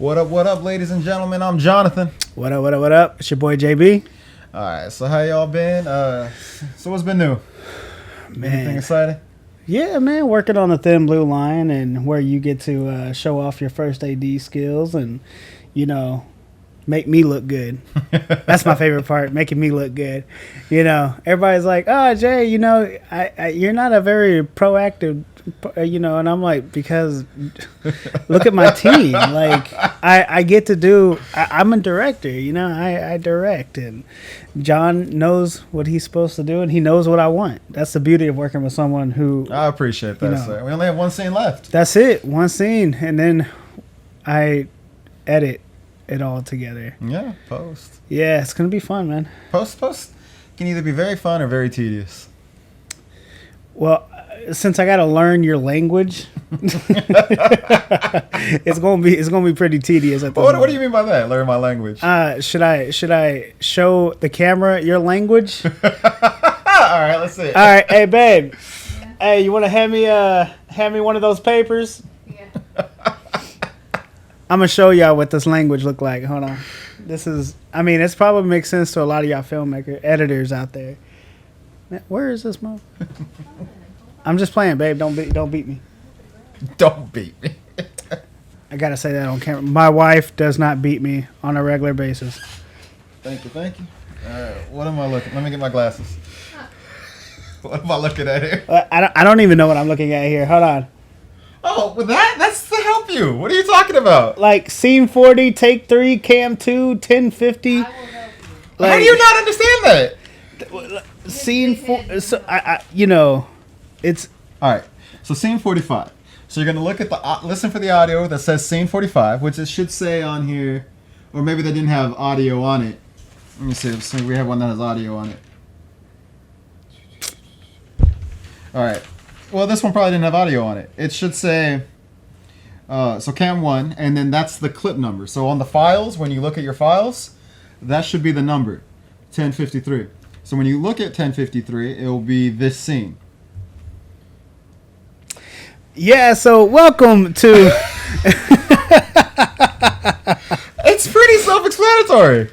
What up, ladies and gentlemen? I'm Jonathan. What up? It's your boy JB. All right, so how y'all been? So what's been new? Man. Anything exciting? Yeah, man, working on the thin blue line and where you get to show off your first AD skills and, make me look good. That's my favorite part, making me look good. Everybody's like, oh, Jay, you're not a very proactive, and I'm like, because look at my team. Like, I get to do, I'm a director, I direct, and John knows what he's supposed to do, and he knows what I want. That's the beauty of working with someone who... I appreciate that, sir. We only have one scene left. That's it, one scene, and then I edit it all together. Yeah, post. Yeah, it's going to be fun, man. Post can either be very fun or very tedious. Well, since I got to learn your language, it's gonna be pretty tedious. What do you mean by that? Learn my language. Should I show the camera your language? All right, let's see. All right, hey babe, yeah. Hey, you want to hand me one of those papers? Yeah. I'm gonna show y'all what this language look like. Hold on. It's probably makes sense to a lot of y'all filmmaker editors out there. Where is this mom? I'm just playing, babe. Don't beat me. Don't beat me. I gotta say that on camera. My wife does not beat me on a regular basis. Thank you. All right, what am I looking? Let me get my glasses. What am I looking at here? I don't even know what I'm looking at here. Hold on. Oh, with that's to help you. What are you talking about? Like scene 40, take 3, cam 2, 1050. How do you not understand that? Scene 4. So it's all right. So scene 45. So you're gonna look at listen for the audio that says scene 45, which it should say on here, or maybe they didn't have audio on it. Let me see. So we have one that has audio on it. All right. Well, this one probably didn't have audio on it. It should say. So cam 1, and then that's the clip number. So on the files, when you look at your files, that should be the number, 1053. So when you look at 1053, it will be this scene. Yeah, so welcome to... It's pretty self-explanatory.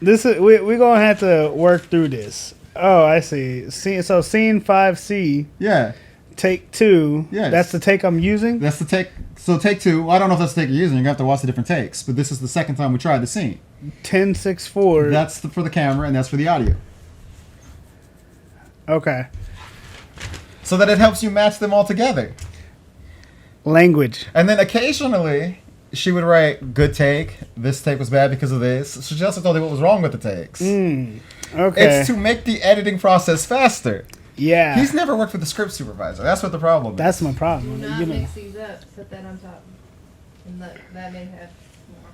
We're going to have to work through this. Oh, I see. So scene 5C. Yeah. Take 2. Yes. That's the take I'm using? That's the take. So take 2. Well, I don't know if that's the take you're using. You're going to have to watch the different takes. But this is the second time we tried the scene. 10-6-4. That's for the camera, and that's for the audio. Okay. So that it helps you match them all together. Language. And then occasionally, she would write, good take. This take was bad because of this. So she also told you what was wrong with the takes. Okay. It's to make the editing process faster. Yeah. He's never worked with a script supervisor. That's what the problem is. That's my problem. Do not mix these up. Put that on top. And that may have more.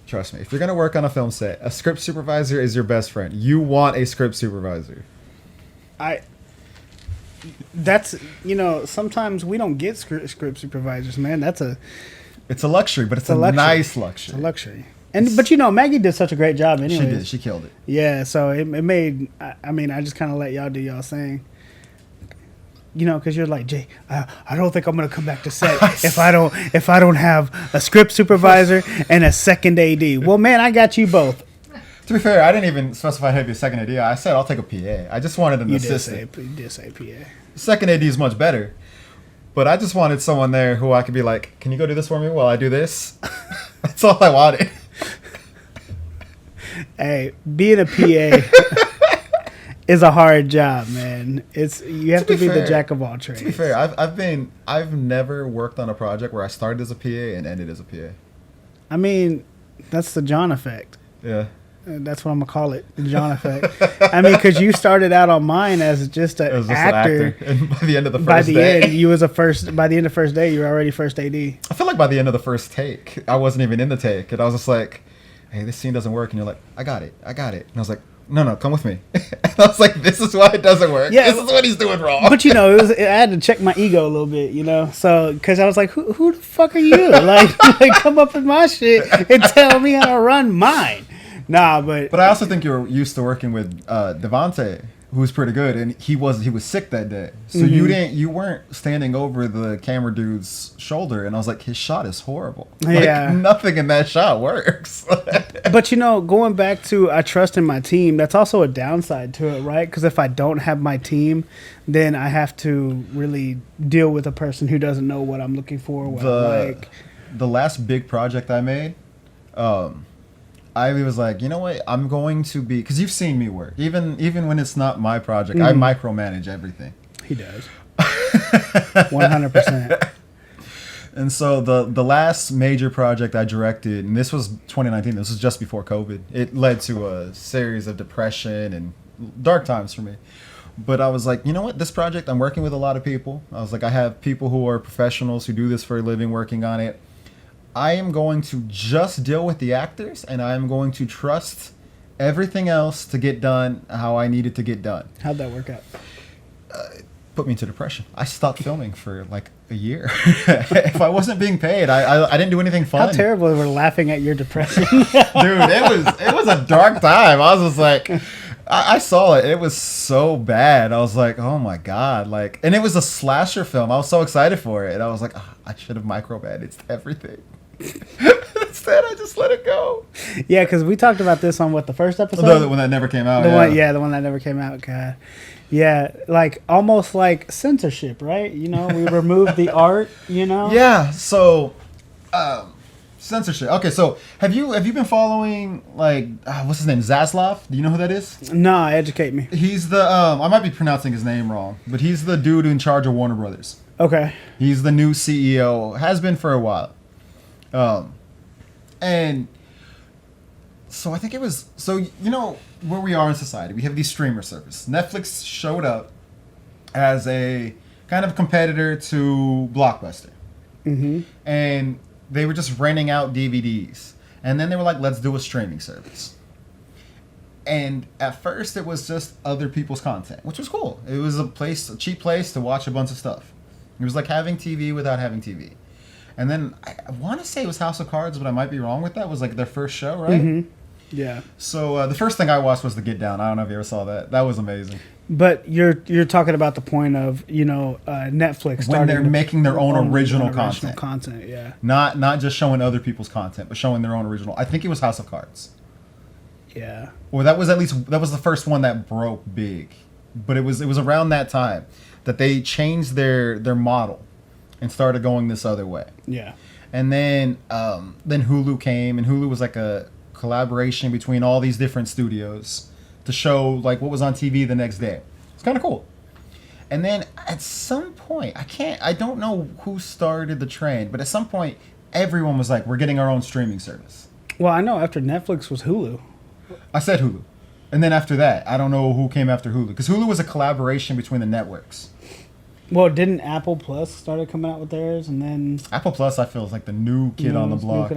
Trust me. If you're going to work on a film set, a script supervisor is your best friend. You want a script supervisor. Sometimes we don't get script supervisors, man. It's a luxury, but it's a nice luxury. It's a luxury. But Maggie did such a great job anyway. She did. She killed it. Yeah, so it made, I just kind of let y'all do y'all thing. Because you're like, Jay, I don't think I'm going to come back to set if I don't have a script supervisor and a second AD. Well, man, I got you both. To be fair, I didn't even specify he'd be a second AD. I said I'll take a PA. I just wanted an assistant. You did say PA. Second AD is much better. But I just wanted someone there who I could be like, can you go do this for me while I do this? That's all I wanted. Hey, being a PA is a hard job, man. You have to be the jack of all trades. To be fair, I've never worked on a project where I started as a PA and ended as a PA. That's the John effect. Yeah. That's what I'm gonna call it, the John effect. Because you started out on mine as just an actor, and by the end of the first by the end of first day, you were already first AD. I feel like by the end of the first take, I wasn't even in the take, and I was just like, "Hey, this scene doesn't work," and you're like, "I got it," and I was like, "No, come with me." And I was like, "This is why it doesn't work. Yeah, this is what he's doing wrong." But I had to check my ego a little bit, So because I was like, "Who the fuck are you? like come up with my shit and tell me how to run mine." Nah, but I also think you're used to working with Devante who was pretty good, and he was sick that day. So you weren't standing over the camera dude's shoulder, and I was like, his shot is horrible. Like, Yeah. nothing in that shot works. But going back to I trust in my team, that's also a downside to it, right? Because if I don't have my team, then I have to really deal with a person who doesn't know what I'm looking for, what I like. The last big project I made, I was like, you know what? I'm going to be, because you've seen me work. Even when it's not my project, I micromanage everything. He does. 100%. And so the last major project I directed, and this was 2019. This was just before COVID. It led to a series of depression and dark times for me. But I was like, you know what? This project, I'm working with a lot of people. I was like, I have people who are professionals who do this for a living working on it. I am going to just deal with the actors, and I am going to trust everything else to get done how I need it to get done. How'd that work out? Put me into depression. I stopped filming for like a year. If I wasn't being paid, I didn't do anything fun. How terrible we're laughing at your depression. Dude, it was a dark time. I was just like, I saw it. It was so bad. I was like, oh my God. Like, and it was a slasher film. I was so excited for it. And I was like, oh, I should have micromanaged everything. Instead, I just let it go. Yeah, because we talked about this on the first episode? The one that never came out. The one that never came out. God. Yeah, like almost like censorship, right? We removed the art, Yeah, so censorship. Okay, so have you been following like what's his name? Zaslav? Do you know who that is? No, educate me. He's the I might be pronouncing his name wrong, but he's the dude in charge of Warner Brothers. Okay. He's the new CEO, has been for a while. And so I think it was, where we are in society, we have these streamer services. Netflix showed up as a kind of competitor to Blockbuster. Mm-hmm. And they were just renting out DVDs. And then they were like, let's do a streaming service. And at first it was just other people's content, which was cool. It was a cheap place to watch a bunch of stuff. It was like having TV without having TV. And then I want to say it was House of Cards, but I might be wrong with that. It was like their first show, right? Mm-hmm. Yeah. So the first thing I watched was The Get Down. I don't know if you ever saw that. That was amazing. But you're talking about the point of Netflix when they're making their own original content. content. Yeah. Not just showing other people's content, but showing their own original. I think it was House of Cards. Yeah. Or that was the first one that broke big. But it was around that time that they changed their model and started going this other way. Yeah. And then Hulu came, and Hulu was like a collaboration between all these different studios to show like what was on TV the next day. It's kind of cool. And then at some point, I don't know who started the trend, but at some point everyone was like, we're getting our own streaming service. Well, I know after Netflix was Hulu. I said Hulu. And then after that, I don't know who came after Hulu, because Hulu was a collaboration between the networks. Well, didn't Apple Plus started coming out with theirs, and then Apple Plus, I feel, is like the new kid on the block.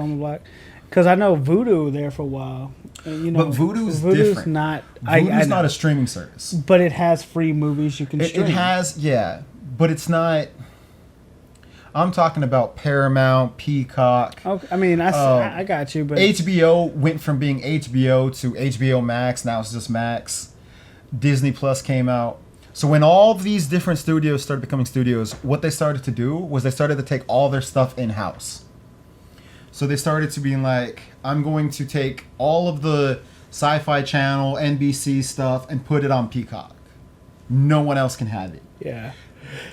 Because I know Vudu there for a while. But Vudu's different. Not. Vudu's not a streaming service. But it has free movies you can stream. It has, yeah, but it's not. I'm talking about Paramount, Peacock. Okay, I mean, I got you, but HBO went from being HBO to HBO Max. Now it's just Max. Disney Plus came out. So when all of these different studios started becoming studios, what they started to do was they started to take all their stuff in-house. So they started to be like, I'm going to take all of the Sci-Fi Channel, NBC stuff, and put it on Peacock. No one else can have it. Yeah.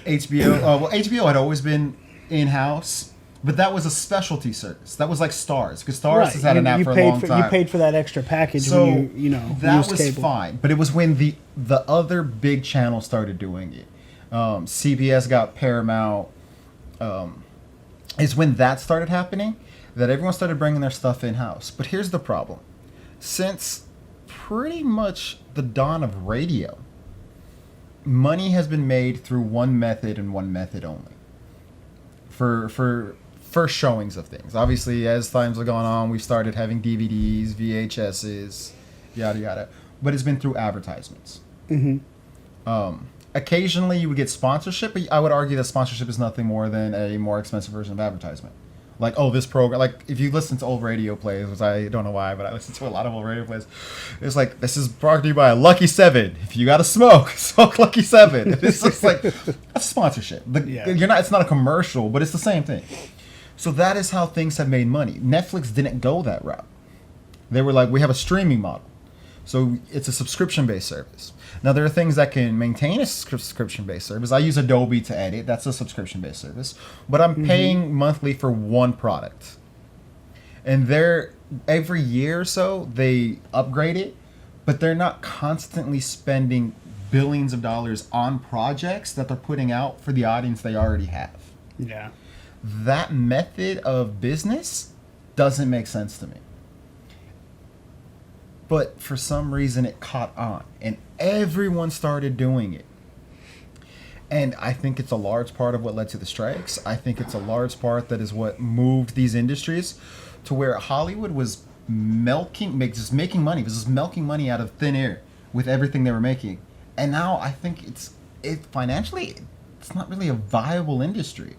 HBO, HBO had always been in-house, but that was a specialty service. That was like Starz, because Starz has had an app for a long time. You paid for that extra package so when you that was cable. Fine, but it was when the other big channels started doing it. CBS got Paramount. Is when that started happening, that everyone started bringing their stuff in-house. But here's the problem. Since pretty much the dawn of radio, money has been made through one method and one method only. For first showings of things. Obviously, as times have gone on, we've started having DVDs, VHSs, yada yada. But it's been through advertisements. Mm-hmm. Occasionally, you would get sponsorship, but I would argue that sponsorship is nothing more than a more expensive version of advertisement. Like, oh, this program, like if you listen to old radio plays, which I don't know why, but I listen to a lot of old radio plays. It's like, this is brought to you by Lucky 7. If you got to smoke, smoke Lucky 7. It's just like, that's sponsorship. It's not a commercial, but it's the same thing. So that is how things have made money. Netflix didn't go that route. They were like, we have a streaming model. So it's a subscription-based service. Now, there are things that can maintain a subscription-based service. I use Adobe to edit. That's a subscription-based service. But I'm paying monthly for one product. And every year or so, they upgrade it. But they're not constantly spending billions of dollars on projects that they're putting out for the audience they already have. Yeah. That method of business doesn't make sense to me. But for some reason it caught on and everyone started doing it. And I think it's a large part of what led to the strikes. I think it's a large part that is what moved these industries to where Hollywood was making money. It was just milking money out of thin air with everything they were making. And now I think financially, it's not really a viable industry.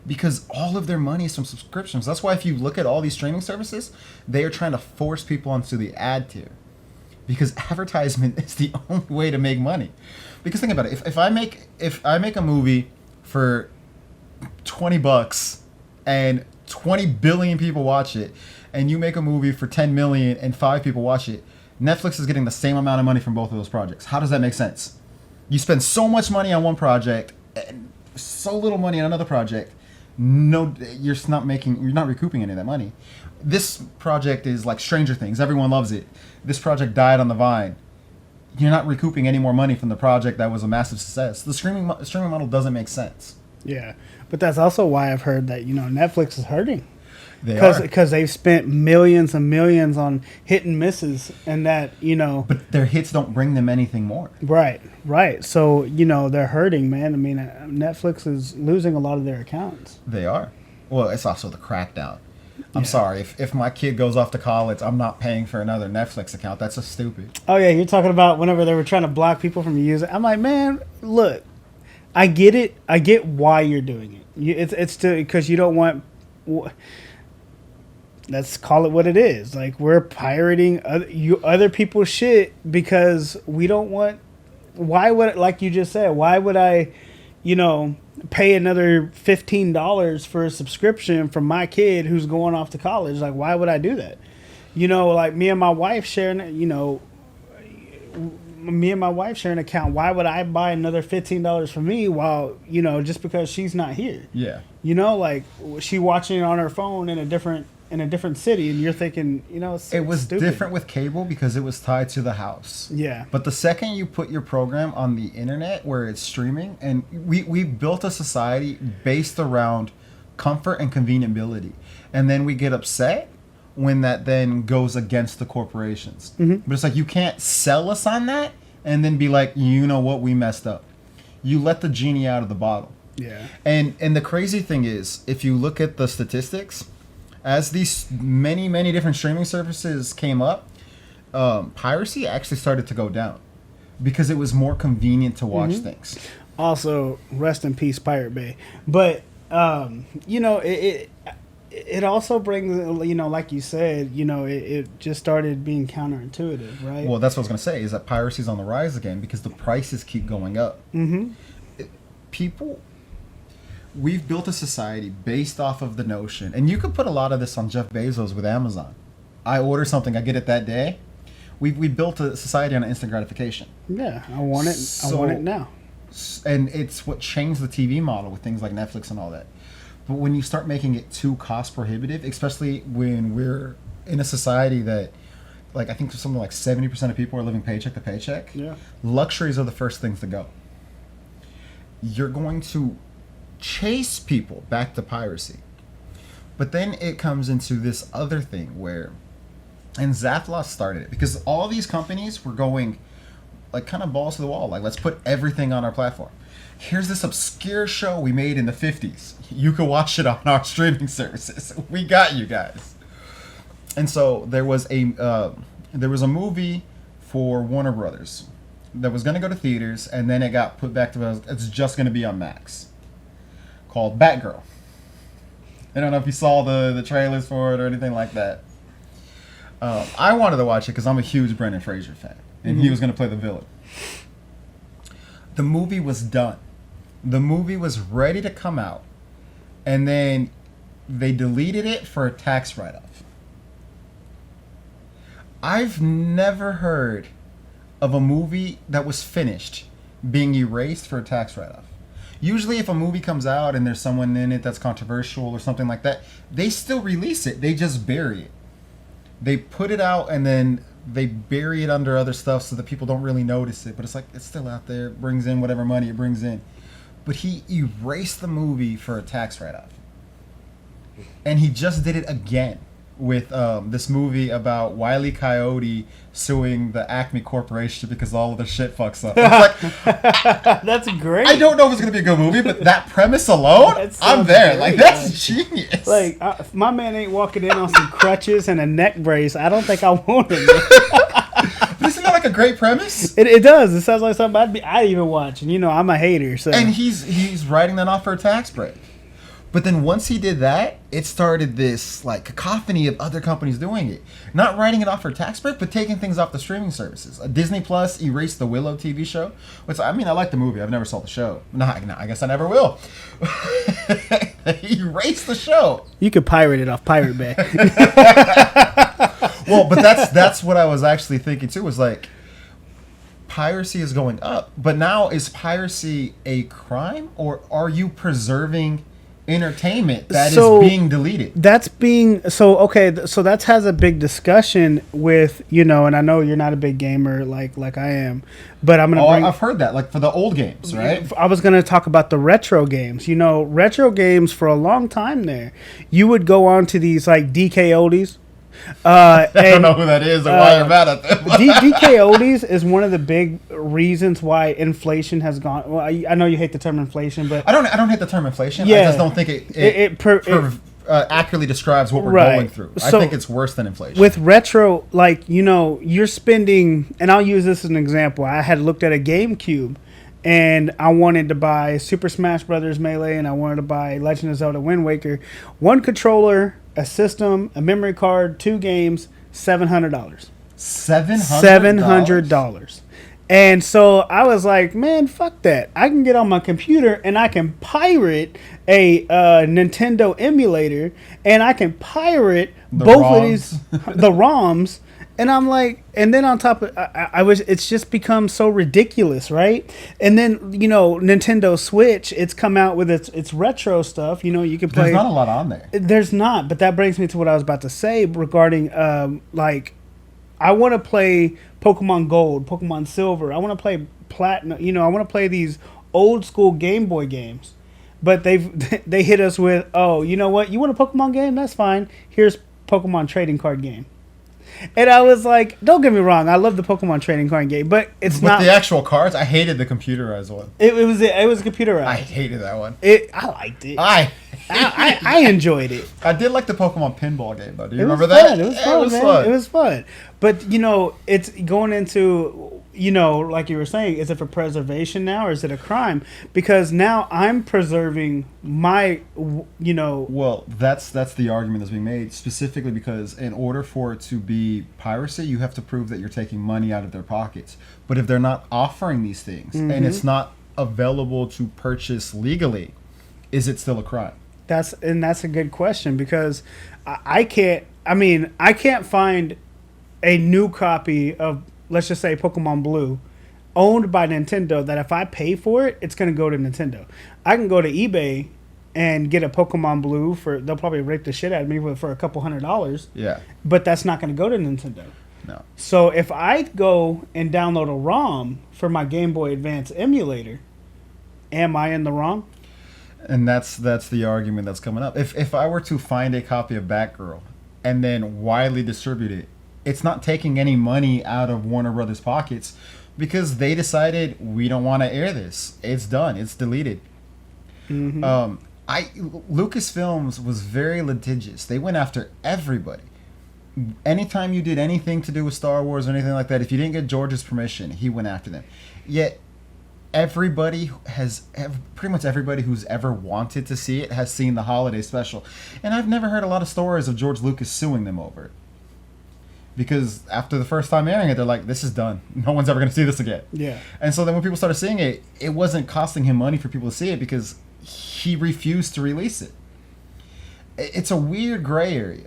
Because all of their money is from subscriptions. That's why if you look at all these streaming services, they are trying to force people onto the ad tier. Because advertisement is the only way to make money. Because think about it. If I make a movie for $20 and 20 billion people watch it, and you make a movie for 10 million and 5 people watch it, Netflix is getting the same amount of money from both of those projects. How does that make sense? You spend so much money on one project and so little money on another project. No, you're not recouping any of that money. This project is like Stranger Things. Everyone loves it. This project died on the vine. You're not recouping any more money from the project that was a massive success. The streaming model doesn't make sense. Yeah, but that's also why I've heard that Netflix is hurting. Because they've spent millions and millions on hit and misses, and that But their hits don't bring them anything more. Right. So they're hurting, man. I mean, Netflix is losing a lot of their accounts. They are. Well, it's also the crackdown. I'm sorry. If my kid goes off to college, I'm not paying for another Netflix account. That's just stupid. Oh yeah, you're talking about whenever they were trying to block people from using. I'm like, man, look, I get it. I get why you're doing it. It's because you don't want. Let's call it what it is. Like, we're pirating other people's shit because we don't want. Why would, like you just said, why would I, pay another $15 for a subscription from my kid who's going off to college? Like, why would I do that? Like me and my wife sharing, me and my wife share an account. Why would I buy another $15 for me while, just because she's not here? Yeah. Like she watching it on her phone in a different city, and you're thinking, it was stupid. Different with cable because it was tied to the house. Yeah. But the second you put your program on the internet where it's streaming, and we built a society based around comfort and convenientability, and then we get upset when that then goes against the corporations. Mm-hmm. But it's like, you can't sell us on that and then be like, you know what, we messed up. You let the genie out of the bottle. Yeah. And the crazy thing is, if you look at the statistics, as these many different streaming services came up, piracy actually started to go down because it was more convenient to watch things. Also, rest in peace, Pirate Bay. But it also brings, like you said, it just started being counterintuitive, right? Well, that's what I was going to say, is that piracy's on the rise again because the prices keep going up. Mm-hmm. We've built a society based off of the notion, and you could put a lot of this on Jeff Bezos with Amazon. I order something, I get it that day. We built a society on instant gratification. Yeah, I want it. I want it now. And it's what changed the TV model with things like Netflix and all that. But when you start making it too cost prohibitive, especially when we're in a society that, like, I think something like 70% of people are living paycheck to paycheck. Yeah. Luxuries are the first things to go. You're going to chase people back to piracy. But then it comes into this other thing where, and Zathlos started it, because all these companies were going like kind of balls to the wall, like, let's put everything on our platform. Here's this obscure show we made in the 50s. You can watch it on our streaming services. We got you guys. And so there was a movie for Warner Brothers that was going to go to theaters, and then it got put back to, it's just going to be on Max, called Batgirl. I don't know if you saw the trailers for it or anything like that. I wanted to watch it because I'm a huge Brendan Fraser fan, and he was going to play the villain. The movie was done. The movie was ready to come out, and then they deleted it for a tax write-off. I've never heard of a movie that was finished being erased for a tax write-off. Usually if a movie comes out and there's someone in it that's controversial or something like that, they still release it. They just bury it. They put it out and then they bury it under other stuff so that people don't really notice it. But it's like, it's still out there. It brings in whatever money it brings in. But he erased the movie for a tax write-off. And he just did it again with this movie about Wile E. Coyote suing the Acme Corporation because all of their shit fucks up. It's like, That's great. I don't know if it's going to be a good movie, but that premise alone, That I'm sounds there. great, Like, that's man. genius. Like, if my man ain't walking in on some crutches and a neck brace, I don't think I want him. Isn't that like a great premise? It does. It sounds like something I'd even watch. And, I'm a hater. So. And he's writing that off for a tax break. But then once he did that, it started this like cacophony of other companies doing it. Not writing it off for a tax break, but taking things off the streaming services. Disney Plus erased the Willow TV show. Which, I mean, I like the movie. I've never saw the show. No, I guess I never will. He erased the show. You could pirate it off Pirate Bay. Well, but that's what I was actually thinking too, was like, piracy is going up. But now, is piracy a crime, or are you preserving entertainment that is being deleted? That's being okay. So that has a big discussion with and I know you're not a big gamer like I am, but I'm gonna. I've heard that, like for the old games, right? I was gonna talk about the retro games. Retro games for a long time there. You would go on to these like DK oldies. I don't know who that is or why you're mad at them. DK oldies is one of the big reasons why inflation has gone. Well, I know you hate the term inflation, but I don't hate the term inflation. Yeah. I just don't think it accurately describes what we're going through. I think it's worse than inflation. With retro, you're spending, and I'll use this as an example. I had looked at a GameCube, and I wanted to buy Super Smash Brothers Melee, and I wanted to buy Legend of Zelda Wind Waker. One controller, a system, a memory card, 2 games, $700. $700. And so I was like, man, fuck that. I can get on my computer and I can pirate a Nintendo emulator, and I can pirate of these, the ROMs. And I'm like, and then on top of, it's just become so ridiculous, right? And then, Nintendo Switch, it's come out with its retro stuff. You can play. There's not a lot on there. There's not, but that brings me to what I was about to say regarding, I want to play Pokemon Gold, Pokemon Silver. I want to play Platinum. I want to play these old school Game Boy games. But they hit us with, oh, you know what? You want a Pokemon game? That's fine. Here's Pokemon trading card game. And I was like, don't get me wrong, I love the Pokemon trading card game, but it's not the actual cards. I hated the computerized one. It was computerized. I hated that one. I liked it. I enjoyed it. I did like the Pokemon pinball game though. Do you It was remember that? fun. It was fun, man. It was fun. But it's going into like you were saying, is it for preservation now, or is it a crime? Because now I'm preserving my Well, that's the argument that's being made, specifically because in order for it to be piracy, you have to prove that you're taking money out of their pockets. But if they're not offering these things and it's not available to purchase legally, is it still a crime? That's a good question, because I can't find a new copy of, let's just say, Pokemon Blue owned by Nintendo that if I pay for it, it's going to go to Nintendo. I can go to eBay and get a Pokemon Blue they'll probably rape the shit out of me for a couple $100. Yeah. But that's not going to go to Nintendo. No. So if I go and download a ROM for my Game Boy Advance emulator, am I in the wrong? And that's the argument that's coming up. If I were to find a copy of Batgirl and then widely distribute it, it's not taking any money out of Warner Brothers' pockets, because they decided, we don't want to air this. It's done. It's deleted. Mm-hmm. Lucasfilms was very litigious. They went after everybody. Anytime you did anything to do with Star Wars or anything like that, if you didn't get George's permission, he went after them. Yet everybody pretty much everybody who's ever wanted to see it has seen the holiday special, and I've never heard a lot of stories of George Lucas suing them over it. Because after the first time airing it, they're like, this is done. No one's ever going to see this again. Yeah. And so then when people started seeing it, it wasn't costing him money for people to see it because he refused to release it. It's a weird gray area.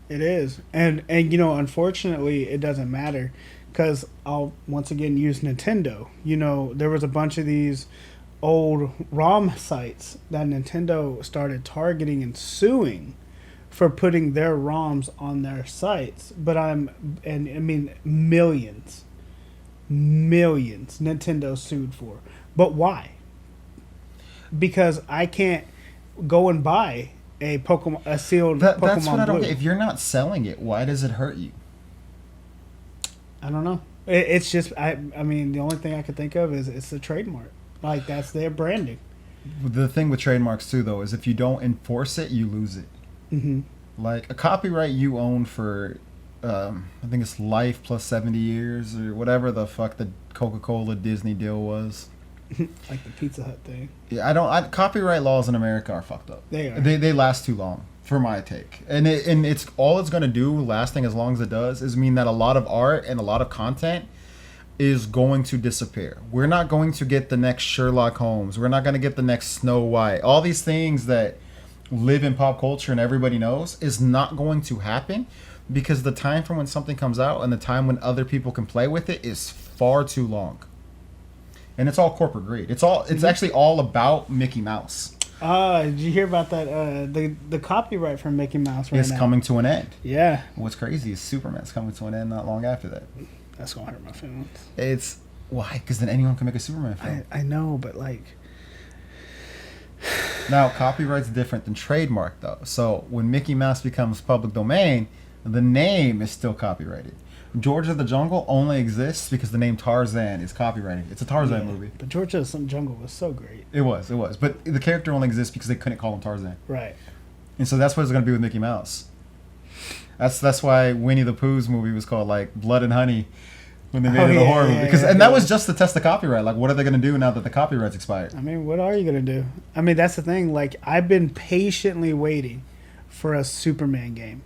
It is. And unfortunately, it doesn't matter because I'll once again use Nintendo. There was a bunch of these old ROM sites that Nintendo started targeting and suing for putting their ROMs on their sites, millions Nintendo sued for. But why? Because I can't go and buy a sealed Pokemon That's what I don't Blue. get. If you're not selling it, why does it hurt you? I don't know. It's just the only thing I could think of is it's the trademark. Like that's their branding. The thing with trademarks too, though, is if you don't enforce it, you lose it. Mm-hmm. Like a copyright you own for, I think it's life plus 70 years or whatever the fuck the Coca-Cola Disney deal was. Like the Pizza Hut thing. Yeah, copyright laws in America are fucked up. They are. They last too long, for my take. And it's all it's gonna do, lasting as long as it does, is mean that a lot of art and a lot of content is going to disappear. We're not going to get the next Sherlock Holmes. We're not going to get the next Snow White. All these things that live in pop culture and everybody knows is not going to happen because the time from when something comes out and the time when other people can play with it is far too long. And it's all corporate greed. It's actually all about Mickey Mouse. Did you hear about that? The copyright for Mickey Mouse right It's now. coming to an end. Yeah. What's crazy is Superman's coming to an end not long after that. That's gonna hurt my feelings. It's why? Because then anyone can make a Superman film. I know, but like. Now, copyright's different than trademark, though. So when Mickey Mouse becomes public domain, the name is still copyrighted. George of the Jungle only exists because the name Tarzan is copyrighted. It's a Tarzan movie. But George of the Jungle was so great. It was. But the character only exists because they couldn't call him Tarzan. Right. And so that's what it's going to be with Mickey Mouse. That's why Winnie the Pooh's movie was called like Blood and Honey when they made it a horror movie. That was just to test the copyright. Like, what are they going to do now that the copyright's expired? I mean, what are you going to do? I mean, that's the thing. Like, I've been patiently waiting for a Superman game.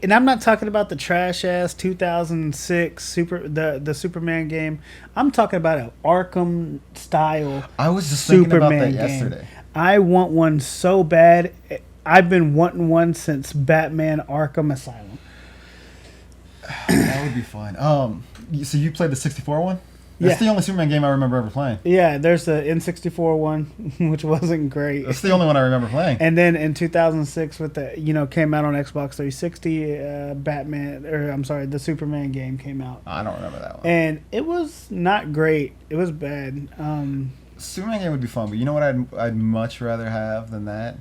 And I'm not talking about the trash ass 2006 the Superman game. I'm talking about an Arkham style. I was just thinking about that Superman yesterday. game. I want one so bad. I've been wanting one since Batman Arkham Asylum. That would be fun. So you played the 64 one? That's the only Superman game I remember ever playing. Yeah, there's the N64 one, which wasn't great. That's the only one I remember playing. And then in 2006, with came out on Xbox 360, the Superman game came out. I don't remember that one. And it was not great. It was bad. Superman game would be fun, but you know what I'd much rather have than that?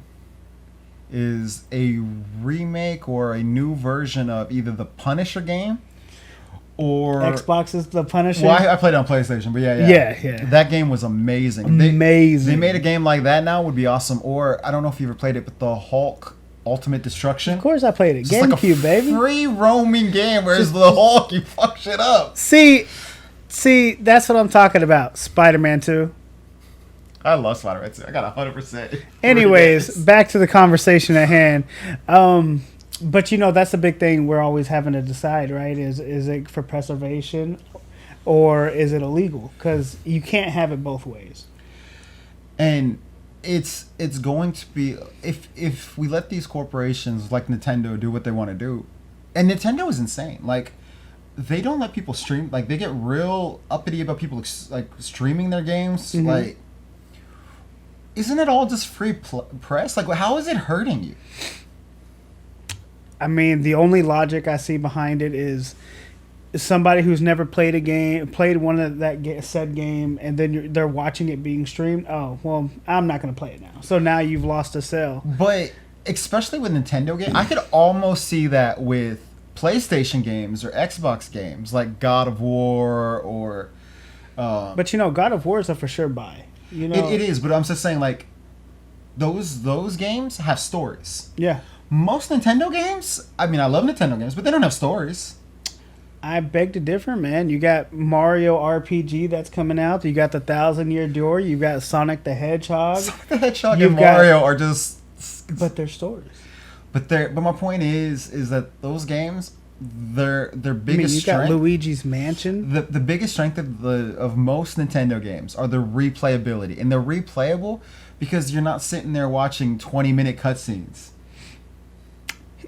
Is a remake or a new version of either the Punisher game or Xbox is the Punisher. Well, I played it on PlayStation, but yeah. That game was amazing. Amazing. They made a game like that now would be awesome. Or I don't know if you ever played it, but the Hulk Ultimate Destruction. Of course, I played it. It's just GameCube, like a baby. Free roaming game, whereas the Hulk, you fuck shit up. See, that's what I'm talking about. Spider-Man 2. I love Spider-Man 2. I got 100%. Anyways, back to the conversation at hand. But that's the big thing we're always having to decide, right? Is it for preservation or is it illegal? Because you can't have it both ways. And it's going to be if we let these corporations like Nintendo do what they want to do, and Nintendo is insane. Like they don't let people stream. Like they get real uppity about people like streaming their games. Mm-hmm. Like, isn't it all just free press? Like, how is it hurting you? I mean, the only logic I see behind it is somebody who's never played one of said game, and then they're watching it being streamed. Oh, well, I'm not going to play it now. So now you've lost a sale. But especially with Nintendo games, I could almost see that with PlayStation games or Xbox games, like God of War or. But God of War is a for sure buy. It is, but I'm just saying, like, those games have stories. Yeah. Most Nintendo games, I mean, I love Nintendo games, but they don't have stories. I beg to differ, man. You got Mario RPG that's coming out. You got the 1,000-Year Door. You got Sonic the Hedgehog. Sonic the Hedgehog You've and got- Mario are just. But they're stories. But my point is that those games, their I mean, biggest you got strength. Luigi's Mansion. The biggest strength of most Nintendo games are their replayability, and they're replayable because you're not sitting there watching 20-minute cutscenes.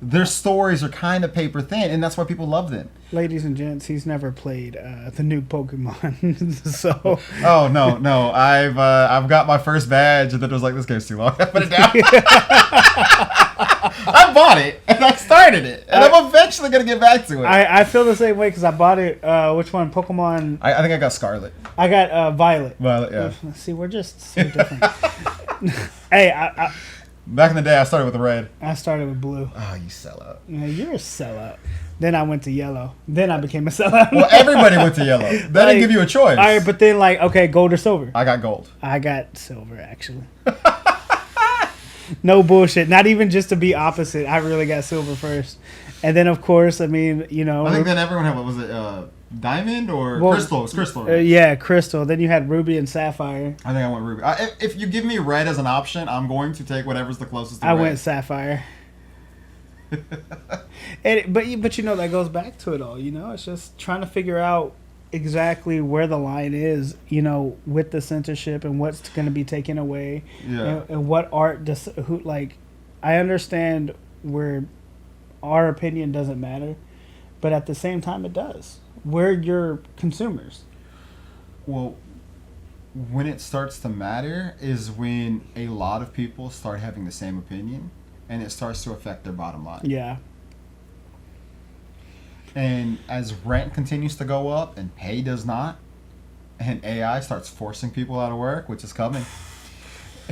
Their stories are kind of paper thin, and that's why people love them. Ladies and gents, he's never played the new Pokemon, so Oh no! I've got my first badge, and then it was like, this game's too long. I put it down. I bought it and I started it, and I'm eventually gonna get back to it. I feel the same way because I bought it. Which one? Pokemon. I think I got Scarlet. I got Violet. Violet, yeah. See, we're just so different. Hey, Back in the day, I started with the red. I started with blue. Oh, you sellout. Yeah, you're a sellout. Then I went to yellow. Then I became a sellout. Well, everybody went to yellow. They didn't give you a choice. All right, but then okay, gold or silver? I got gold. I got silver actually. No bullshit. Not even just to be opposite. I really got silver first, and then of course, I mean, I think then everyone had, what was it, diamond or crystal? It was crystal. Right? Yeah, crystal. Then you had ruby and sapphire. I think I went ruby. If you give me red as an option, I'm going to take whatever's the closest to I red. went sapphire. But that goes back to it all. It's just trying to figure out exactly where the line is. With the censorship and what's going to be taken away. Yeah. And what art does I understand where our opinion doesn't matter, but at the same time it does. We're your consumers. Well, when it starts to matter is when a lot of people start having the same opinion, and it starts to affect their bottom line. Yeah. And as rent continues to go up and pay does not, and AI starts forcing people out of work, which is coming.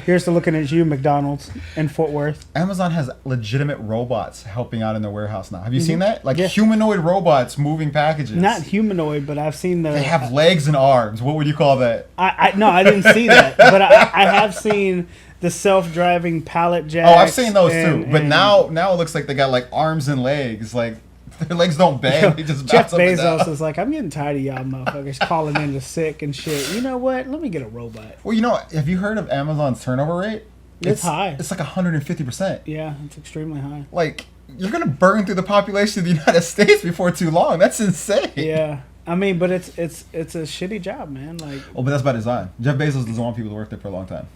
Here's to looking at you, McDonald's in Fort Worth. Amazon has legitimate robots helping out in their warehouse now. Have you seen that? Like Yeah. humanoid robots moving packages. Not humanoid, but I've seen the. They have legs and arms. What would you call that? No, I didn't see that, but I have seen the self-driving pallet jacks. Oh, I've seen those too. But and now it looks like they got like arms and legs. Like their legs don't bend. They just Jeff bounce up and Bezos down. is like, I'm getting tired of y'all motherfuckers calling in the sick and shit. You know what? Let me get a robot. Well, have you heard of Amazon's turnover rate? It's high. It's like 150%. Yeah, it's extremely high. Like you're gonna burn through the population of the United States before too long. That's insane. Yeah, I mean, but it's a shitty job, man. Like, Oh, but that's by design. Jeff Bezos doesn't want people to work there for a long time.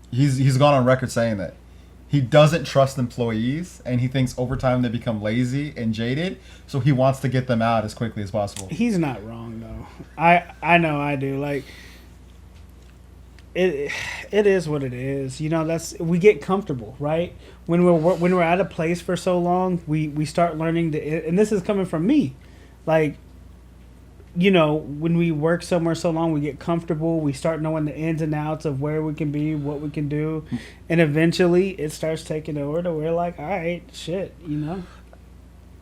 He's gone on record saying that he doesn't trust employees, and he thinks over time they become lazy and jaded. So he wants to get them out as quickly as possible. he's not wrong though. I know I do. Like, it is what it is. We get comfortable, right? When we're at a place for so long, we start learning to. And this is coming from me, like. When we work somewhere so long, we get comfortable. We start knowing the ins and outs of where we can be, what we can do. And eventually it starts taking over to where like, all right, shit,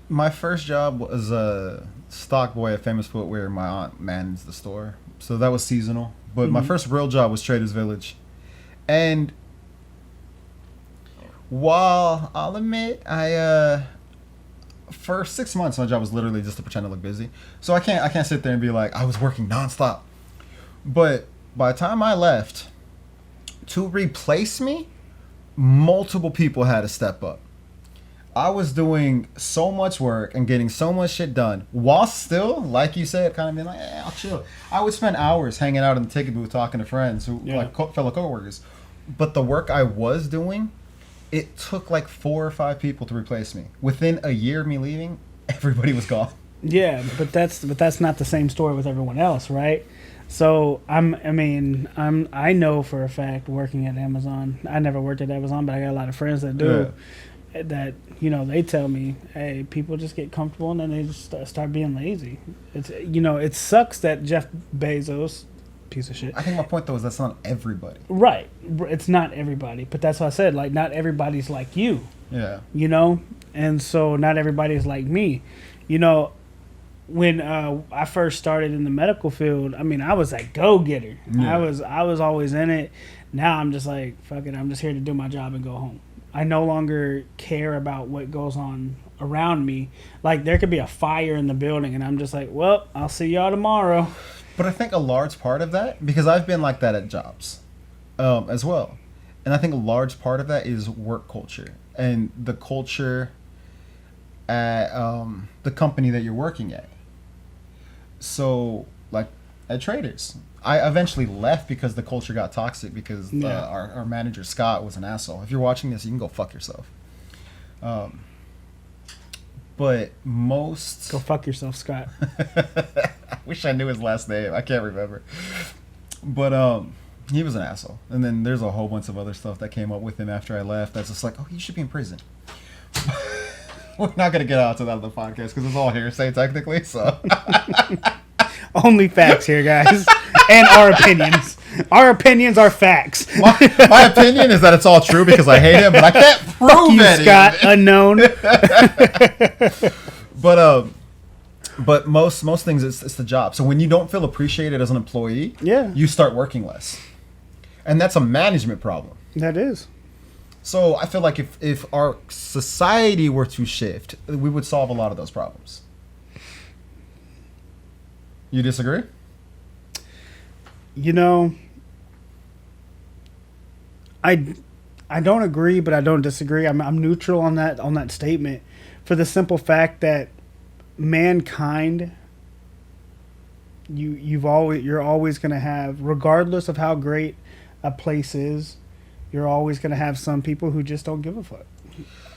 My first job was a stock boy at Famous Footwear. My aunt managed the store. So that was seasonal. But my first real job was Traders Village. And while I'll admit, for 6 months, my job was literally just to pretend to look busy. So I can't sit there and be like, I was working nonstop. But by the time I left, to replace me, multiple people had to step up. I was doing so much work and getting so much shit done while still, like you said, kind of being like, I'll chill. I would spend hours hanging out in the ticket booth talking to friends, fellow coworkers. But the work I was doing, it took like 4 or 5 people to replace me. Within a year of me leaving, everybody was gone. Yeah, but that's not the same story with everyone else, right? So I know for a fact working at Amazon. I never worked at Amazon, but I got a lot of friends that do. Yeah. That they tell me, hey, people just get comfortable and then they just start being lazy. It's it sucks that Jeff Bezos, piece of shit. I think my point though is that's not everybody. Right, it's not everybody, but that's what I said. Like, not everybody's like you. Yeah. And so not everybody's like me. When I first started in the medical field, I mean, I was a go-getter. Yeah. I was always in it. Now I'm just like, fuck it, I'm just here to do my job and go home. I no longer care about what goes on around me. Like there could be a fire in the building, and I'm just like, well, I'll see y'all tomorrow. But I think a large part of that, because I've been like that at jobs as well. And I think a large part of that is work culture and the culture at the company that you're working at. So, like at Traders, I eventually left because the culture got toxic because our manager, Scott, was an asshole. If you're watching this, you can go fuck yourself. But most... Go fuck yourself, Scott. I wish I knew his last name. I can't remember. But he was an asshole. And then there's a whole bunch of other stuff that came up with him after I left. That's just like, oh, you should be in prison. We're not going to get out to that on the podcast because it's all hearsay technically. So Only facts here, guys. And our opinions. Our opinions are facts. My opinion is that it's all true because I hate him, but I can't prove Fuck you, it. Scott, unknown. But most things it's the job. So when you don't feel appreciated as an employee, you start working less, and that's a management problem. That is. So I feel like if our society were to shift, we would solve a lot of those problems. You disagree? You know, I don't agree, but I don't disagree. I'm neutral on that statement, for the simple fact that mankind, you're always going to have, regardless of how great a place is, you're always going to have some people who just don't give a fuck.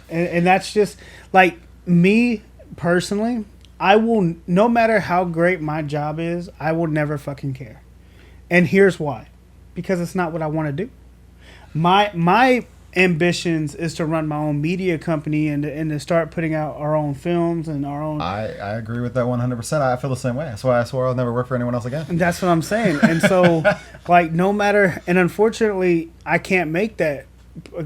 And that's just like me personally. I will, no matter how great my job is, I will never fucking care. And here's why. Because it's not what I want to do. My ambitions is to run my own media company and to start putting out our own films and our own... I agree with that 100%. I feel the same way. That's why I swore I'll never work for anyone else again. And that's what I'm saying. And so, like, no matter... And unfortunately, I can't make that, I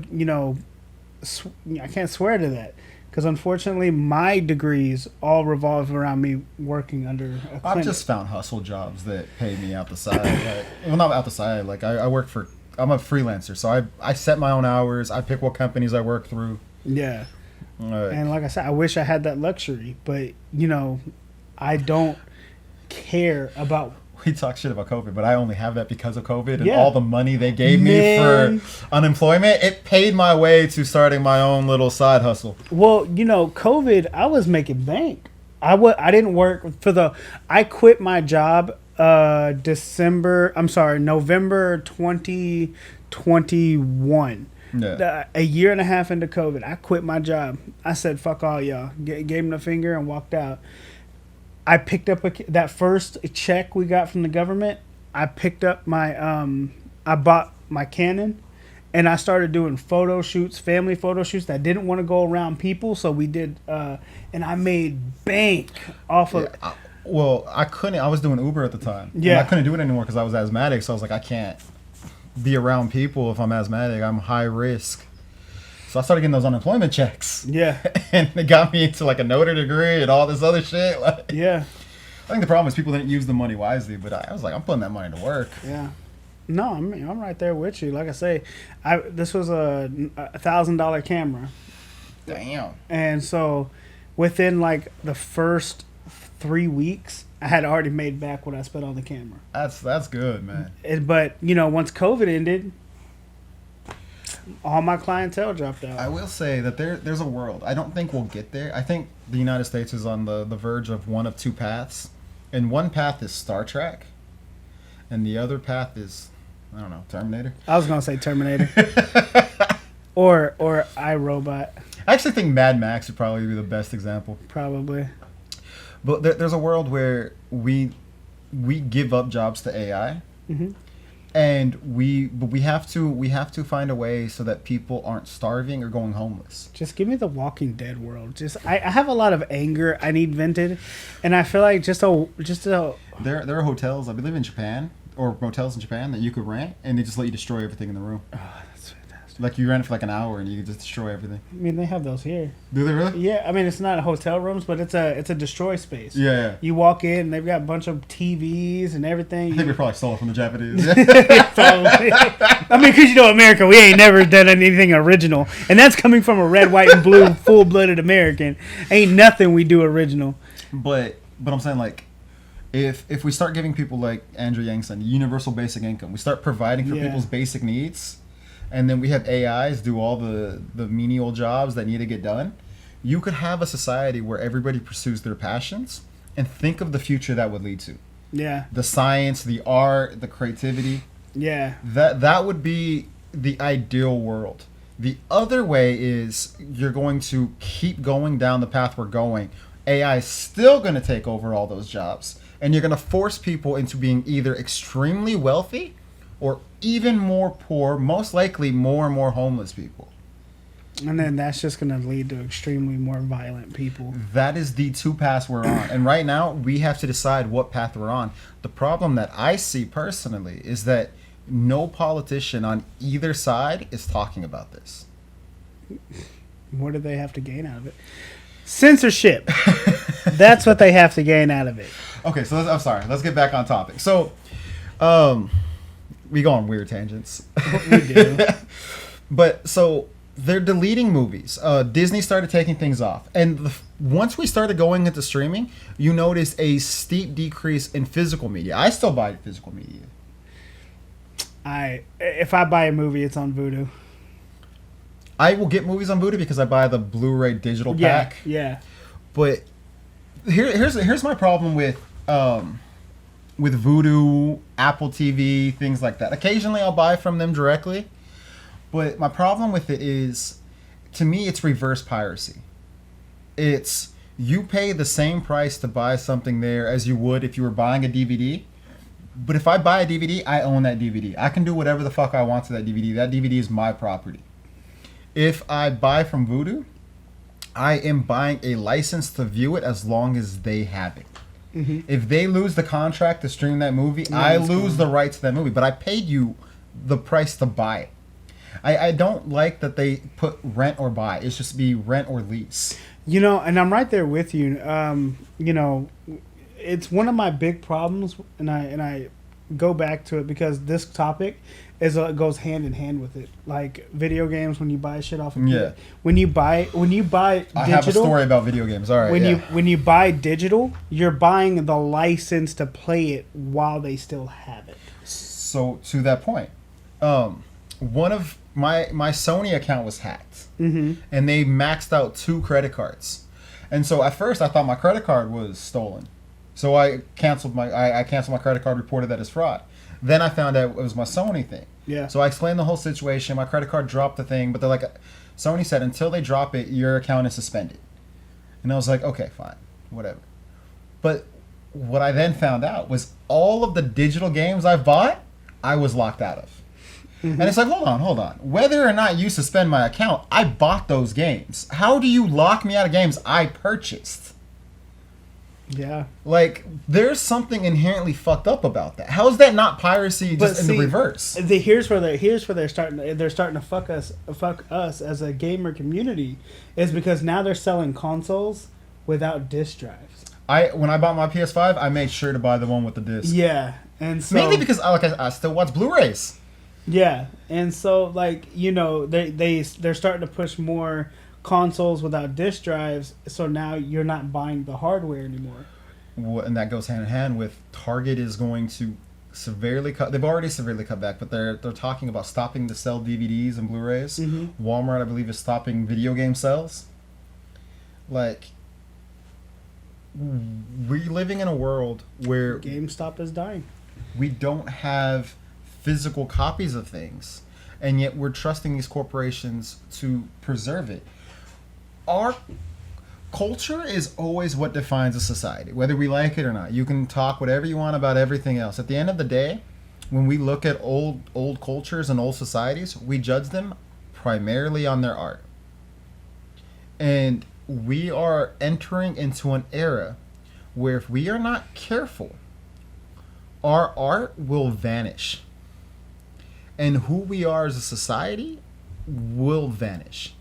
can't swear to that. Because unfortunately, my degrees all revolve around me working under a clinic. I've just found hustle jobs that pay me out the side. Well, not out the side. Like, I work for... I'm a freelancer, so I set my own hours. I pick what companies I work through. Yeah. And like I said, I wish I had that luxury. But, I don't care about... We talk shit about COVID, but I only have that because of COVID and all the money they gave me for unemployment. It paid my way to starting my own little side hustle. Well, COVID, I was making bank. I didn't work for I quit my job November 2021. Yeah. A year and a half into COVID, I quit my job. I said, fuck all y'all. Gave him the finger and walked out. I picked up that first check we got from the government. I picked up I bought my Canon, and I started doing family photo shoots that didn't want to go around people. So we did, and I made bank off of it. Well, I couldn't. I was doing Uber at the time. Yeah. And I couldn't do it anymore because I was asthmatic. So I was like, I can't be around people if I'm asthmatic. I'm high risk. So I started getting those unemployment checks. Yeah. And it got me into like a notary degree and all this other shit. Like, yeah. I think the problem is people didn't use the money wisely, but I was like, I'm putting that money to work. Yeah. No, I'm right there with you. Like I say, this was a $1,000 camera. Damn. And so within like the first 3 weeks, I had already made back what I spent on the camera. That's good, man. But, once COVID ended, all my clientele dropped out. I will say that there's a world. I don't think we'll get there. I think the United States is on the verge of one of two paths. And one path is Star Trek. And the other path is, I don't know, Terminator. I was going to say Terminator. or iRobot. I actually think Mad Max would probably be the best example. Probably. But there's a world where we give up jobs to AI. Mm-hmm. And we have to find a way so that people aren't starving or going homeless. Just give me the Walking Dead world. I have a lot of anger I need vented, and I feel like There are hotels. I believe in Japan or motels in Japan that you could rent, and they just let you destroy everything in the room. Oh, that's fantastic. Like you rent it for like an hour and you can just destroy everything. I mean, they have those here. Do they really? Yeah, I mean, it's not hotel rooms, but it's a destroy space. Yeah. You walk in, and they've got a bunch of TVs and everything. I think we probably stole it from the Japanese. Probably. I mean, because America, we ain't never done anything original, and that's coming from a red, white, and blue, full-blooded American. Ain't nothing we do original. But I'm saying, like, if we start giving people like Andrew Yang said, universal basic income, we start providing for people's basic needs, and then we have AIs do all the menial jobs that need to get done, you could have a society where everybody pursues their passions, and think of the future that would lead to. Yeah. The science, the art, the creativity. Yeah. That would be the ideal world. The other way is you're going to keep going down the path we're going. AI is still going to take over all those jobs. And you're going to force people into being either extremely wealthy or even more poor, most likely more and more homeless people. And then that's just going to lead to extremely more violent people. That is the two paths we're on. And right now, we have to decide what path we're on. The problem that I see personally is that no politician on either side is talking about this. What do they have to gain out of it? Censorship. That's what they have to gain out of it. Okay, so I'm sorry. Let's get back on topic. So, we go on weird tangents. We do. But so they're deleting movies. Disney started taking things off, and once we started going into streaming, you noticed a steep decrease in physical media. I still buy physical media. If I buy a movie, it's on Vudu. I will get movies on Vudu because I buy the Blu-ray digital pack. Yeah. But here's my problem with Vudu, Apple TV, things like that. Occasionally I'll buy from them directly, but my problem with it is, to me, it's reverse piracy. It's you pay the same price to buy something there as you would if you were buying a DVD. But if I buy a DVD, I own that DVD. I can do whatever the fuck I want to that DVD. That DVD is my property. If I buy from Vudu, I am buying a license to view it as long as they have it. Mm-hmm. If they lose the contract to stream that movie, I lose the right to that movie. But I paid you the price to buy it. I don't like that they put rent or buy. It's just be rent or lease. And I'm right there with you. It's one of my big problems, and I go back to it because this topic goes hand in hand with it. Like video games, when you buy shit off of when you buy digital, I have a story about video games. All right. When you buy digital, you're buying the license to play it while they still have it. So to that point, one of my Sony account was hacked, and they maxed out 2 credit cards, and so at first I thought my credit card was stolen. So I canceled my credit card, reported that as fraud. Then I found out it was my Sony thing. Yeah. So I explained the whole situation. My credit card dropped the thing, but they're like, Sony said until they drop it, your account is suspended. And I was like, okay, fine, whatever. But what I then found out was all of the digital games I've bought, I was locked out of. Mm-hmm. And it's like, hold on. Whether or not you suspend my account, I bought those games. How do you lock me out of games I purchased? Yeah. Like, there's something inherently fucked up about that. How is that not piracy just in the reverse? Here's where they're starting to fuck us as a gamer community, is because now they're selling consoles without disc drives. When I bought my PS5, I made sure to buy the one with the disc. Yeah. And so mainly because I still watch Blu-rays. Yeah. And so they're starting to push more consoles without disc drives, so now you're not buying the hardware anymore. Well, and that goes hand in hand with Target is going to severely cut. They've already severely cut back, but they're talking about stopping to sell DVDs and Blu-rays. Mm-hmm. Walmart, I believe, is stopping video game sales. Like, we're living in a world where GameStop is dying. We don't have physical copies of things, and yet we're trusting these corporations to preserve it. Our culture is always what defines a society, whether we like it or not. You can talk whatever you want about everything else. At the end of the day, when we look at old cultures and old societies, we judge them primarily on their art. And we are entering into an era where if we are not careful, our art will vanish. And who we are as a society will vanish.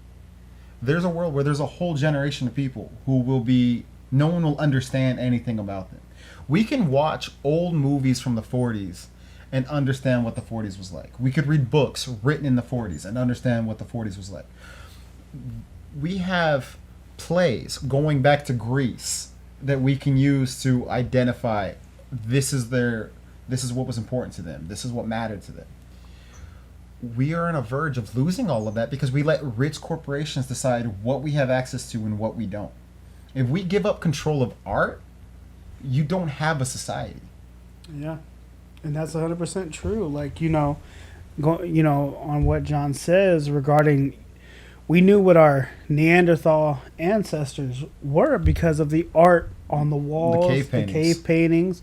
There's a world where there's a whole generation of people who will be, no one will understand anything about them. We can watch old movies from the 40s and understand what the 40s was like. We could read books written in the 40s and understand what the 40s was like. We have plays going back to Greece that we can use to identify this is what was important to them. This is what mattered to them. We are on a verge of losing all of that because we let rich corporations decide what we have access to and what we don't. If we give up control of art, you don't have a society. Yeah, and that's 100% true. Like, on what John says regarding, we knew what our Neanderthal ancestors were because of the art on the walls, the cave paintings.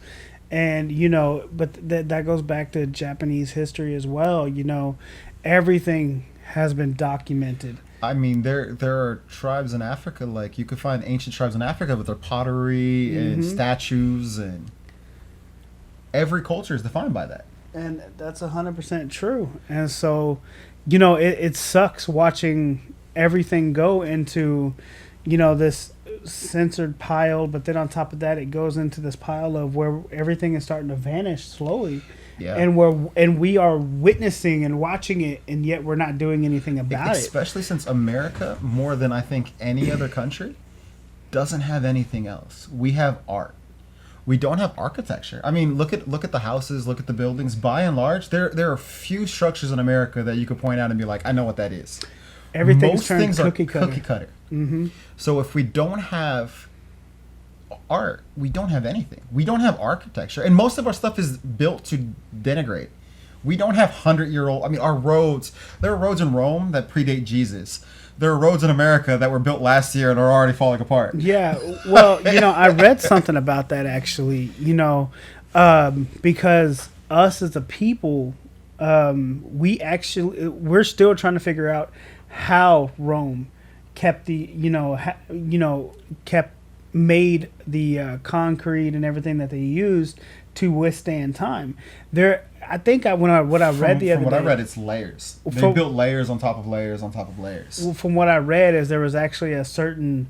And, but that goes back to Japanese history as well. Everything has been documented. I mean, there are tribes in Africa, like you could find ancient tribes in Africa with their pottery and statues, and every culture is defined by that. And that's 100% true. And so, it sucks watching everything go into, this censored pile, but then on top of that, it goes into this pile of where everything is starting to vanish slowly. Yeah. And we are witnessing and watching it, and yet we're not doing anything about it. Especially since America, more than I think any other country, doesn't have anything else. We have art. We don't have architecture. I mean, look at the houses, look at the buildings. By and large, there are few structures in America that you could point out and be like, I know what that is. Most things are cookie cutter. Mm-hmm. So if we don't have art, we don't have anything. We don't have architecture, and most of our stuff is built to denigrate. We don't have 100-year-old. I mean, our roads. There are roads in Rome that predate Jesus. There are roads in America that were built last year and are already falling apart. Yeah, well, I read something about that actually. Because us as a people, we're still trying to figure out how Rome kept made the concrete and everything that they used to withstand time. I think what I read the other day. From what I read, it's layers. They built layers on top of layers on top of layers. Well, from what I read, is there was actually a certain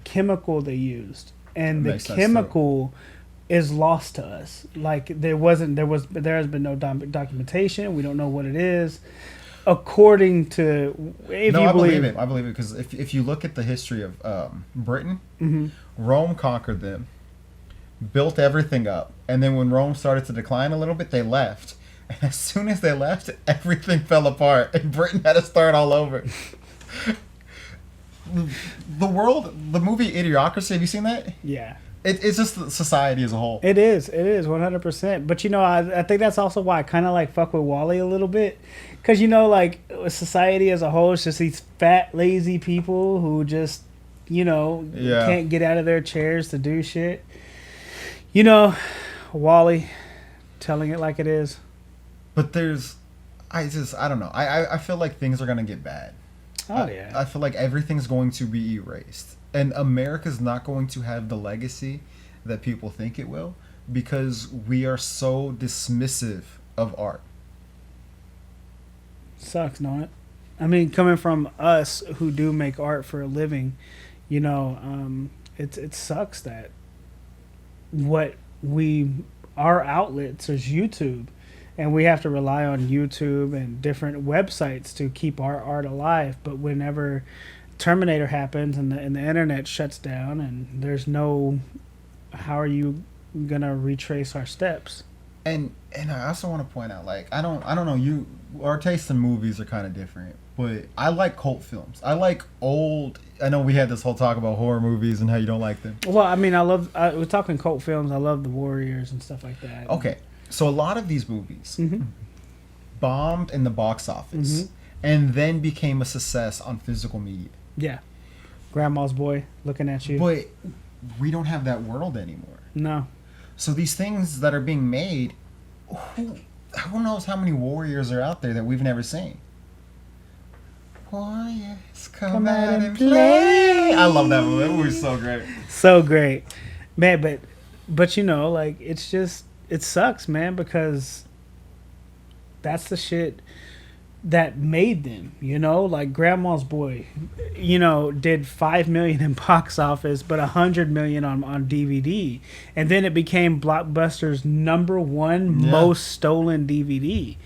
chemical they used, and the chemical is lost to us. Like there has been no documentation. We don't know what it is. According to, I believe it because if you look at the history of Britain, Rome conquered them, built everything up, and then when Rome started to decline a little bit, they left. And as soon as they left, everything fell apart, and Britain had to start all over. The movie Idiocracy, have you seen that? Yeah. It's just society as a whole. It is 100%. But I think that's also why I kind of like fuck with Wally a little bit, because like society as a whole is just these fat, lazy people who just can't get out of their chairs to do shit. Wally, telling it like it is. But I don't know. I feel like things are gonna get bad. Oh yeah. I feel like everything's going to be erased. And America's not going to have the legacy that people think it will because we are so dismissive of art. Sucks, don't it? I mean, coming from us who do make art for a living, it sucks that our outlets is YouTube, and we have to rely on YouTube and different websites to keep our art alive. But whenever Terminator happens and the internet shuts down and there's no, how are you gonna retrace our steps? And I also want to point out, like, I don't know, our taste in movies are kind of different, but I like cult films. I like old. I know we had this whole talk about horror movies and how you don't like them. Well, I mean, we're talking cult films. I love the Warriors and stuff like that. Okay, so a lot of these movies bombed in the box office and then became a success on physical media. Yeah. Grandma's Boy, Looking at You. But we don't have that world anymore. No. So these things that are being made, who knows how many warriors are out there that we've never seen? Warriors, come out and play. I love that movie. That movie's so great. So great. Man, but like, it's just, it sucks, man, because that's the shit that made them, like Grandma's Boy, did 5 million in box office, but 100 million on DVD, and then it became Blockbuster's #1 most stolen DVD.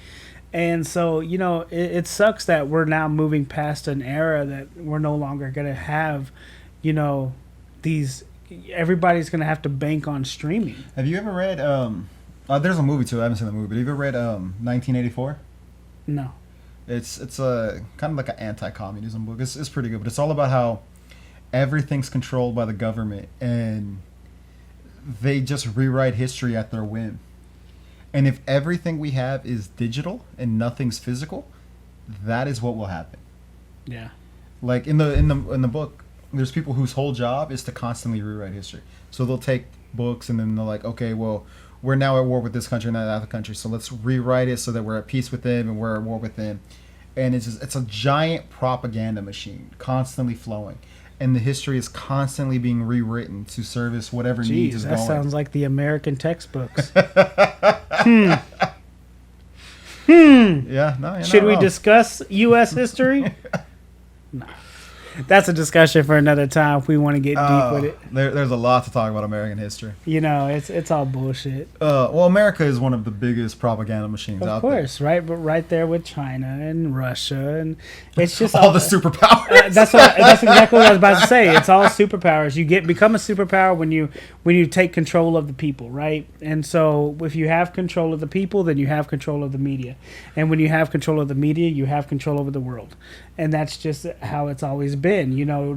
And so, it sucks that we're now moving past an era that we're no longer going to have, these. Everybody's going to have to bank on streaming. Have you ever read? There's a movie too. I haven't seen the movie, but have you ever read 1984? No. It's a kind of like an anti-communism book. It's pretty good, but it's all about how everything's controlled by the government and they just rewrite history at their whim. And if everything we have is digital and nothing's physical, that is what will happen. Yeah. Like in the book, there's people whose whole job is to constantly rewrite history. So they'll take books and then they're like, okay, well, we're now at war with this country and that other country, so let's rewrite it so that we're at peace with them and we're at war with them. And it's a giant propaganda machine constantly flowing. And the history is constantly being rewritten to service whatever needs is that going. Sounds like the American textbooks. Yeah, no. Should we discuss U.S. history? No. That's a discussion for another time if we want to get deep with it. There's a lot to talk about American history. It's all bullshit. Well, America is one of the biggest propaganda machines out there. Of course, right? But right there with China and Russia, and it's just all the superpowers. That's exactly what I was about to say. It's all superpowers. You become a superpower when you take control of the people, right? And so if you have control of the people, then you have control of the media. And when you have control of the media, you have control over the world. And that's just how it's always been.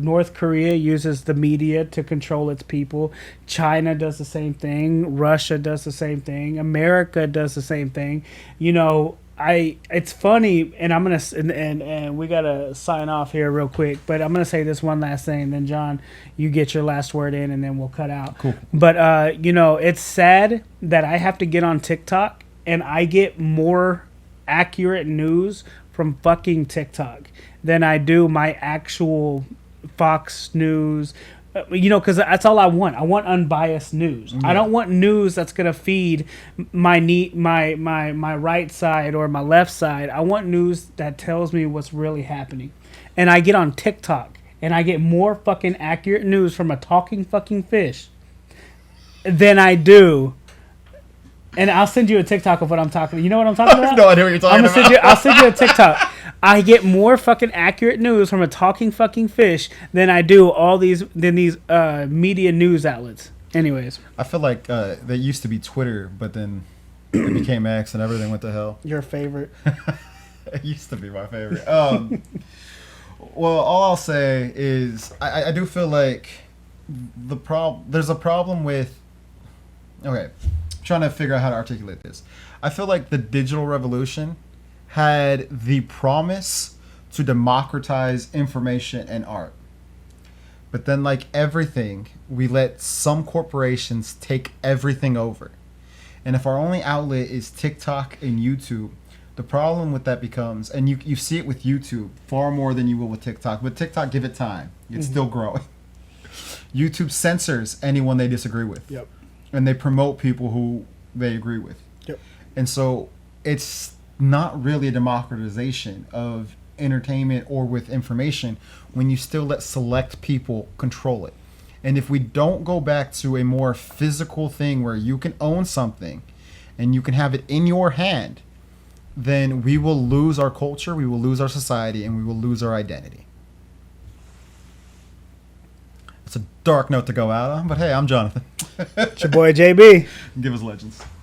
North Korea uses the media to control its people. China does the same thing. Russia does the same thing. America does the same thing. It's funny, and I'm gonna and we gotta sign off here real quick. But I'm gonna say this one last thing, and then John, you get your last word in, and then we'll cut out. Cool. But it's sad that I have to get on TikTok, and I get more accurate news from fucking TikTok than I do my actual Fox News. Because that's all I want. I want unbiased news. Yeah. I don't want news that's gonna feed my right side or my left side. I want news that tells me what's really happening. And I get on TikTok and I get more fucking accurate news from a talking fucking fish than I do. And I'll send you a TikTok of what I'm talking about. You know what I'm talking about? No idea what you're talking about. I'll send you a TikTok. I get more fucking accurate news from a talking fucking fish than I do these media news outlets. Anyways. I feel like they used to be Twitter, but then it became X and everything went to hell. Your favorite. It used to be my favorite. Well, all I'll say is I do feel like there's a problem with... Okay. Trying to figure out how to articulate this. I feel like the digital revolution had the promise to democratize information and art. But then, like everything, we let some corporations take everything over. And if our only outlet is TikTok and YouTube, the problem with that becomes, and you see it with YouTube far more than you will with TikTok, but TikTok, give it time. It's still growing. YouTube censors anyone they disagree with. Yep. And they promote people who they agree with. Yep. And so it's not really a democratization of entertainment or with information when you still let select people control it. And if we don't go back to a more physical thing where you can own something and you can have it in your hand, then we will lose our culture, we will lose our society, and we will lose our identity. It's a dark note to go out on, but hey, I'm Jonathan. It's your boy JB. Give us legends.